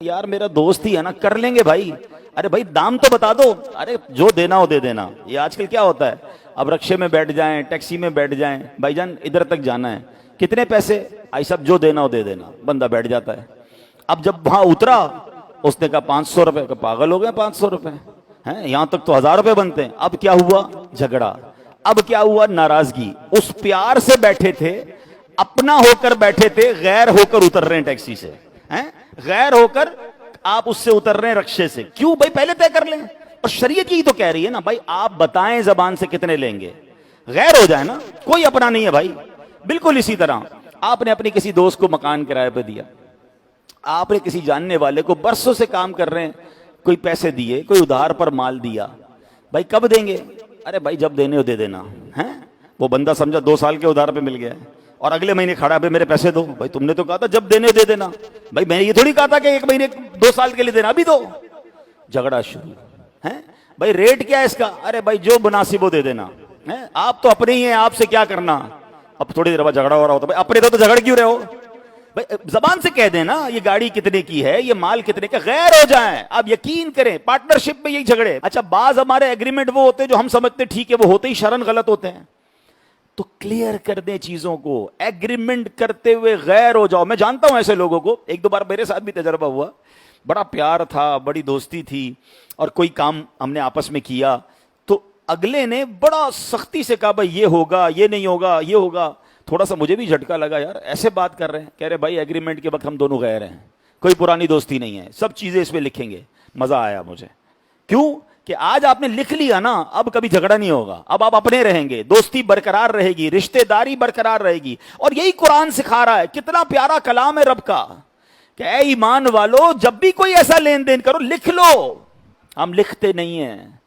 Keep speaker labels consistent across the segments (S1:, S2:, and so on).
S1: यार मेरा दोस्त ही है ना, कर लेंगे भाई। अरे भाई दाम तो बता दो। अरे जो देना हो दे देना। ये आजकल क्या होता है, अब रक्शे में बैठ जाएं, टैक्सी में बैठ जाएं, भाईजान इधर तक जाना है, कितने पैसे, आई सब जो देना हो दे देना, बंदा बैठ जाता है। अब जब वहां उतरा उसने कहा 500 रुपए का, पागल हो गए 500 रुपए हैं, यहां तक तो 1000 रुपए बनते हैं। अब क्या हुआ, झगड़ा। अब क्या हुआ, नाराजगी। उस प्यार से बैठे थे, अपना होकर बैठे थे, गैर होकर उतर रहे हैं टैक्सी से, हैं गैर होकर आप उससे उतर रहे हैं रक्शे से। क्यों भाई, पहले तय कर लें। और शरीयत यही तो कह रही है ना भाई, आप बताएं जबान से कितने लेंगे, गैर हो जाए ना, कोई अपना नहीं है भाई। बिल्कुल इसी तरह आपने अपनी किसी दोस्त को मकान किराए पे दिया, आपने किसी जानने वाले को बरसों से काम कर रहे हैं, कोई पैसे दिए, कोई उधार पर माल दिया, भाई कब देंगे, अरे भाई जब देने हो दे देना है। वो बंदा समझा 2 साल के उधार पे मिल गया है और अगले महीने खड़ा पे मेरे पैसे दो। भाई तुमने तो कहा था जब देने दे देना, भाई मैंने ये थोड़ी कहा था कि 1 महीने 2 साल के लिए देना, अभी दो। झगड़ा शुरू है। भाई रेट क्या है इसका, अरे भाई जो मुनासिब हो दे देना है, आप तो अपने ही हैं, आपसे क्या करना। अब थोड़ी देर बाद झगड़ा हो रहा होता, भाई अपने तो झगड़ क्यों रहे हो भाई, जबान से कह देना ये गाड़ी कितने की है, ये माल कितने का, गैर हो जाए। आप यकीन करें पार्टनरशिप में यही झगड़े। अच्छा बाज हमारे एग्रीमेंट वो होते हैं जो हम समझते ठीक है, वो होते ही शरन गलत होते हैं। तो क्लियर कर दे चीजों को, एग्रीमेंट करते हुए गैर हो जाओ। मैं जानता हूं ऐसे लोगों को, 1-2 बार मेरे साथ भी तजर्बा हुआ, बड़ा प्यार था, बड़ी दोस्ती थी और कोई काम हमने आपस में किया तो अगले ने बड़ा सख्ती से कहा भाई ये होगा, ये नहीं होगा, ये होगा। थोड़ा सा मुझे भी झटका लगा, यार ऐसे बात कर रहे हैं। कह रहे भाई एग्रीमेंट के वक्त हम दोनों गैर हैं, कोई पुरानी दोस्ती नहीं है, सब चीजें इसमें लिखेंगे। मजा आया मुझे, क्यों कि आज आपने लिख लिया ना, अब कभी झगड़ा नहीं होगा, अब आप अपने रहेंगे, दोस्ती बरकरार रहेगी, रिश्तेदारी बरकरार रहेगी। और यही कुरान सिखा रहा है। कितना प्यारा कलाम है रब का कि ऐ ईमान वालो, जब भी कोई ऐसा लेन देन करो लिख लो। हम लिखते नहीं हैं,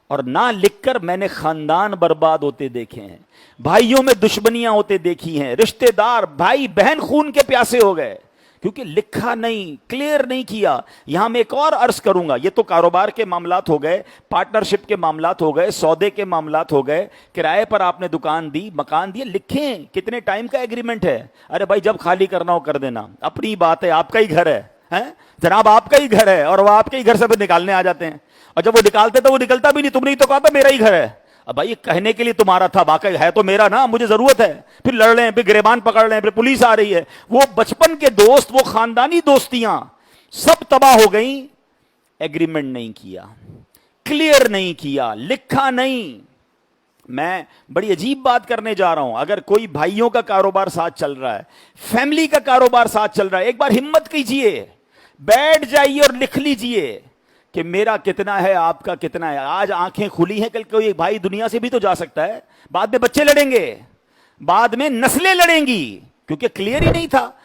S1: और ना लिखकर मैंने खानदान बर्बाद होते देखे हैं, भाइयों में दुश्मनियां होते देखी हैं, रिश्तेदार भाई बहन खून के प्यासे हो गए क्योंकि लिखा नहीं, क्लियर नहीं किया। यहां मैं एक और अर्ज करूंगा, ये तो कारोबार के मामलात हो गए, पार्टनरशिप के मामलात हो गए, सौदे के मामलात हो गए, किराए पर आपने दुकान दी, मकान दिए, लिखें कितने टाइम का एग्रीमेंट है। अरे भाई जब खाली करना हो कर देना, अपनी बात है, आपका ही घर है जनाब, आपका ही घर है, और वो आपके ही घर से निकालने आ जाते हैं। और जब वो निकालते तो वो निकलता भी नहीं, तुमने ही तो कहा था मेरा ही घर है। अब भाई कहने के लिए तुम्हारा था, बाकी है तो मेरा ना, मुझे जरूरत है। फिर लड़ रहे हैं, फिर गिरबान पकड़ रहे हैं, फिर पुलिस आ रही है। वो बचपन के दोस्त, वो खानदानी दोस्तियां सब तबाह हो गई। एग्रीमेंट नहीं किया, क्लियर नहीं किया, लिखा नहीं। मैं बड़ी अजीब बात करने जा रहा हूं। अगर कोई भाइयों का कारोबार साथ चल रहा है, फैमिली का कारोबार साथ चल रहा है, एक बार हिम्मत कीजिए, बैठ जाइए और लिख लीजिए कि मेरा कितना है, आपका कितना है। आज आंखें खुली हैं, कल कोई भाई दुनिया से भी तो जा सकता है। बाद में बच्चे लड़ेंगे, बाद में नस्लें लड़ेंगी, क्योंकि क्लियर ही नहीं था।